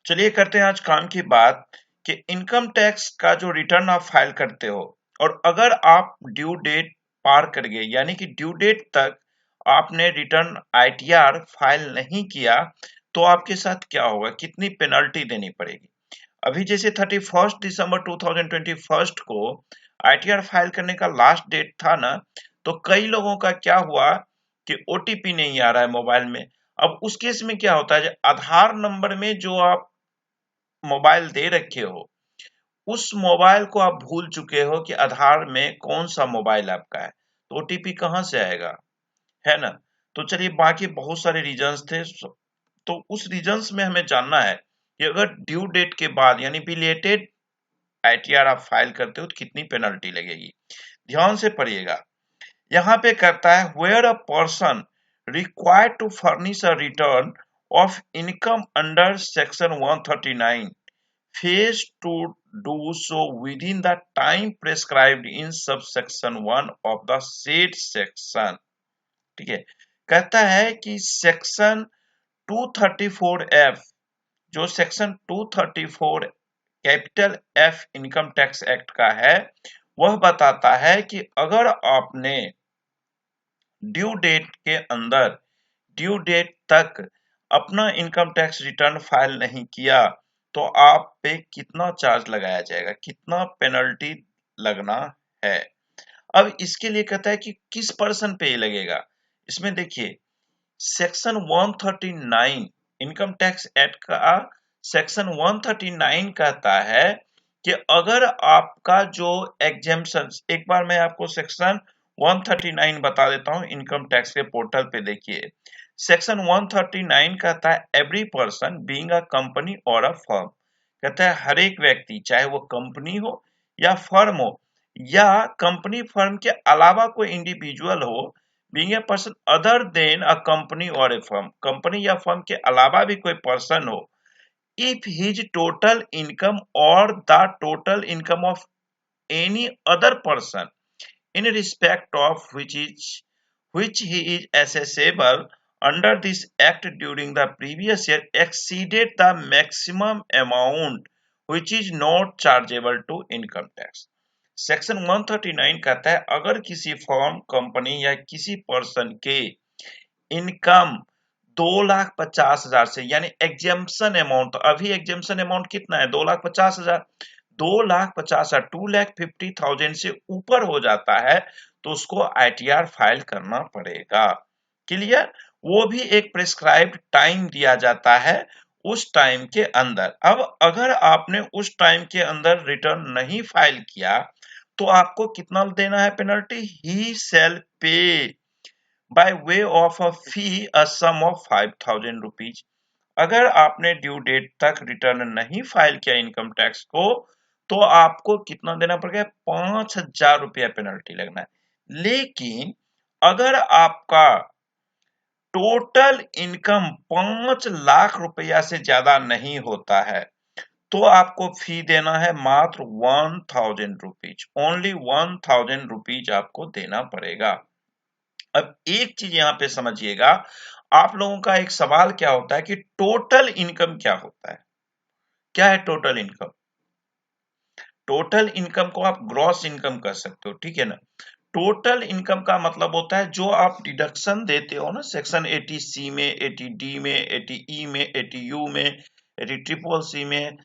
चलिए करते हैं आज काम की बात कि इनकम टैक्स का जो रिटर्न आप फाइल करते हो और अगर आप ड्यू डेट पार कर गए यानी कि ड्यू डेट तक आपने रिटर्न आईटीआर फाइल नहीं किया तो आपके साथ क्या होगा, कितनी पेनल्टी देनी पड़ेगी। अभी जैसे 31 दिसंबर 2021 को आईटीआर फाइल करने का लास्ट डेट था ना, तो कई लोगों का क्या हुआ कि ओटीपी नहीं आ रहा है मोबाइल में। अब उस केस में क्या होता है, आधार नंबर में जो आप मोबाइल दे रखे हो उस मोबाइल को आप भूल चुके हो कि आधार में कौन सा मोबाइल आपका है, तो ओटीपी कहां से आएगा, है ना। तो चलिए बाकी बहुत सारे रीजंस थे, तो उस रीजंस में हमें जानना है कि अगर ड्यू डेट के बाद यानी बिलेटेड आईटीआर आप फाइल करते हो तो कितनी पेनल्टी लगेगी। ध्यान से पढ़िएगा। यहाँ पे करता है where a person required to furnish a return of income under section 139 fails to do so within the time prescribed in subsection 1 of the said section। ठीक है, कहता है कि सेक्शन 234F, जो section 234 capital F income tax act का है, वह बताता है कि अगर आपने ड्यू डेट के अंदर ड्यू डेट तक अपना इनकम टैक्स रिटर्न फाइल नहीं किया तो आप पे कितना चार्ज लगाया जाएगा, कितना पेनल्टी लगना है। अब इसके लिए कहता है कि किस पर्सन पे ये लगेगा। इसमें देखिए सेक्शन 139 इनकम टैक्स एक्ट का सेक्शन 139 कहता है कि अगर आपका जो एग्जेम्पशन, एक बार मैं आपको सेक्शन 139 बता देता हूं इनकम टैक्स के पोर्टल पे। देखिए सेक्शन 139 कहता है every person being a company और अ फर्म, कहता है हर एक व्यक्ति चाहे वो कंपनी हो या फर्म हो या कंपनी फर्म के अलावा कोई इंडिविजुअल हो, being a person other than a company और ए फर्म, कंपनी या फर्म के अलावा भी कोई पर्सन हो, if his total income or the total income of any other person in respect of which he is assessable under this act during the previous year exceeded the maximum amount which is not chargeable to income tax। Section 139 कहता है अगर किसी firm, company या किसी person के income 2,50,000 से यानी exemption amount, अभी एग्जेम्पशन अमाउंट कितना है 2,50,000, 2,50,000 2,50,000 से ऊपर हो जाता है तो उसको आईटीआर फाइल करना पड़ेगा। क्लियर। वो भी एक प्रिस्क्राइब्ड टाइम दिया जाता है, उस टाइम के अंदर। अब अगर आपने उस टाइम के अंदर रिटर्न नहीं फाइल किया तो आपको कितना देना है पेनल्टी, ही शैल पे by way of a fee a sum of 5,000 rupees। अगर आपने ड्यू डेट तक रिटर्न नहीं फाइल किया इनकम टैक्स को तो आपको कितना देना पड़ेगा, 5,000 रुपया पेनल्टी लगना है। लेकिन अगर आपका टोटल इनकम 5 लाख रुपया से ज्यादा नहीं होता है तो आपको फी देना है मात्र 1,000 रुपीज, ओनली 1,000 रुपीज आपको देना पड़ेगा। अब एक चीज यहां पे समझिएगा, आप लोगों का एक सवाल क्या होता है कि टोटल इनकम क्या होता है। क्या है टोटल इनकम? टोटल इनकम को आप ग्रॉस इनकम कर सकते हो, ठीक है ना। टोटल इनकम का मतलब होता है जो आप डिडक्शन देते हो ना सेक्शन 80C में, 80D में, 80E में, 80U में, 80CCC में,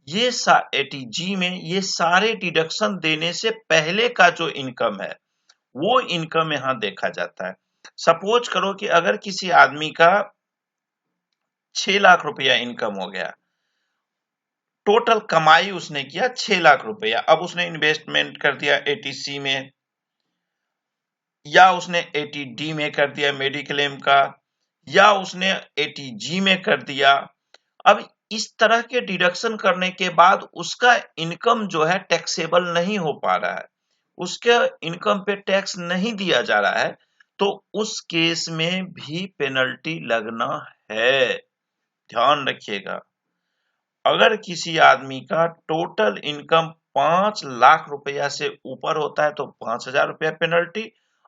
ये 80G में, ये सारे डिडक्शन देने से पहले का जो इनकम है वो इनकम यहां देखा जाता है। सपोज करो कि अगर किसी आदमी का 6 लाख रुपया इनकम हो गया, टोटल कमाई उसने किया 6 लाख रुपया, अब उसने इन्वेस्टमेंट कर दिया 80C में या उसने 80D में कर दिया मेडिक्लेम का या उसने 80G में कर दिया। अब इस तरह के डिडक्शन करने के बाद उसका इनकम जो है टैक्सेबल नहीं हो पा रहा है, उसके इनकम पे टैक्स नहीं दिया जा रहा है, तो उस केस में भी पेनल्टी लगना है। ध्यान रखिएगा, अगर किसी आदमी का टोटल इनकम 5 लाख रुपया से ऊपर होता है तो 5,000 रुपया पेनल्टी,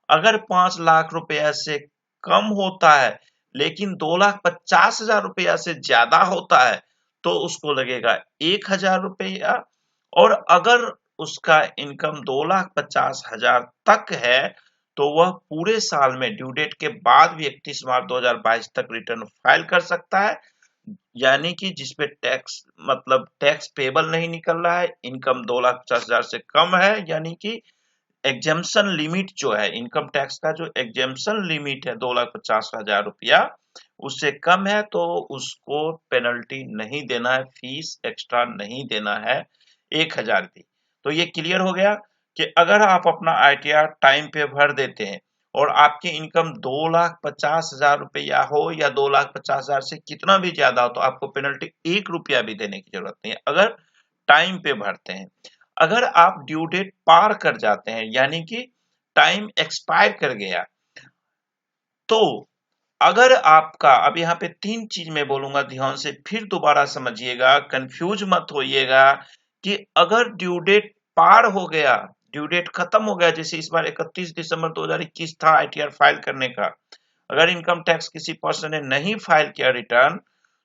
अगर 5 लाख रुपया से कम होता है लेकिन 2,50,000 रुपया से ज्यादा होता है तो उसको लगेगा 1,000 रुपया। और अगर उसका इनकम 2,50,000 तक है तो वह पूरे साल में ड्यू डेट के बाद भी 31 मार्च 2022 तक रिटर्न फाइल कर सकता है, यानी कि जिसपे टैक्स मतलब टैक्स पेबल नहीं निकल रहा है, इनकम 2,50,000 से कम है, यानी कि एग्जेम्पशन लिमिट जो है इनकम टैक्स का, जो एग्जेम्पशन लिमिट है 2,50,000 रुपया, उससे कम है तो उसको पेनल्टी नहीं देना है, फीस एक्स्ट्रा नहीं देना है 1,000 की। तो ये क्लियर हो गया कि अगर आप अपना आईटीआर टाइम पे भर देते हैं और आपकी इनकम 2,50,000 रुपया हो या 2,50,000 से कितना भी ज्यादा हो, तो आपको पेनल्टी 1 रुपया भी देने की जरूरत नहीं है अगर टाइम पे भरते हैं। अगर आप ड्यू डेट पार कर जाते हैं, यानी कि टाइम एक्सपायर कर गया, तो अगर आपका, अब यहाँ पे 3 चीज मैं बोलूंगा, ध्यान से फिर दोबारा समझिएगा, कंफ्यूज मत होइएगा कि अगर ड्यू डेट पार हो गया, ड्यू डेट खत्म हो गया, जैसे इस बार 31 दिसंबर 2021 था आईटीआर फाइल करने का, अगर इनकम टैक्स किसी पर्सन ने नहीं फाइल किया रिटर्न,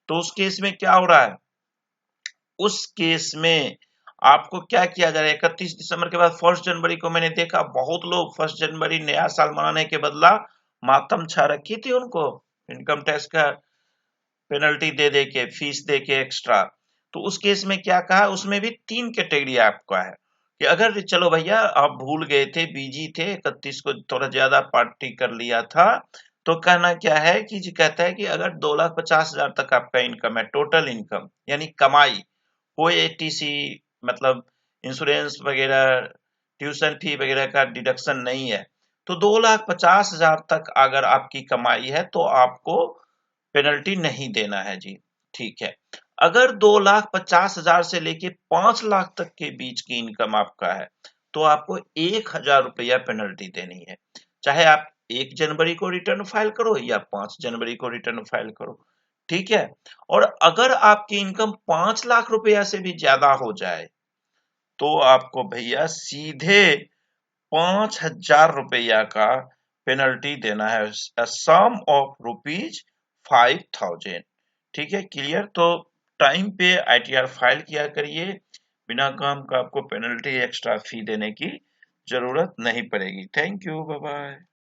तो उस केस में क्या हो रहा है, उस केस में आपको क्या किया जा रहा है, 31 दिसंबर के बाद 1 जनवरी को मैंने देखा बहुत लोग 1 जनवरी नया साल मनाने के बदला मातम छा रखी थी उनको, इनकम टैक्स का पेनल्टी दे दे के, फीस दे के एक्स्ट्रा। तो उस केस में क्या कहा, उसमें भी 3 कैटेगरी आपका है कि अगर चलो भैया आप भूल गए थे, बिजी थे, 31 को थोड़ा ज्यादा पार्टी कर लिया था, तो कहना क्या है कि जी कहता है कि अगर 2,50,000 तक आपका इनकम है, टोटल इनकम यानी कमाई, कोई एटीसी मतलब इंश्योरेंस वगैरह, ट्यूशन फी वगैरह का डिडक्शन नहीं है, तो 2,50,000 तक अगर आपकी कमाई है तो आपको पेनल्टी नहीं देना है जी। ठीक है। अगर 2,50,000 से लेके 5 लाख तक के बीच की इनकम आपका है, तो आपको 1,000 रुपया पेनल्टी देनी है, चाहे आप 1 जनवरी को रिटर्न फाइल करो या 5 जनवरी को रिटर्न फाइल करो। ठीक है। और अगर आपकी इनकम 5 लाख रुपया से भी ज्यादा हो जाए, तो आपको भैया सीधे 5,000 रुपया का पेनल्टी देना है, सम ऑफ ₹5,000। ठीक है, क्लियर। तो टाइम पे आईटीआर फाइल किया करिए, बिना काम का आपको पेनल्टी एक्स्ट्रा फी देने की जरूरत नहीं पड़ेगी। Thank you, bye bye.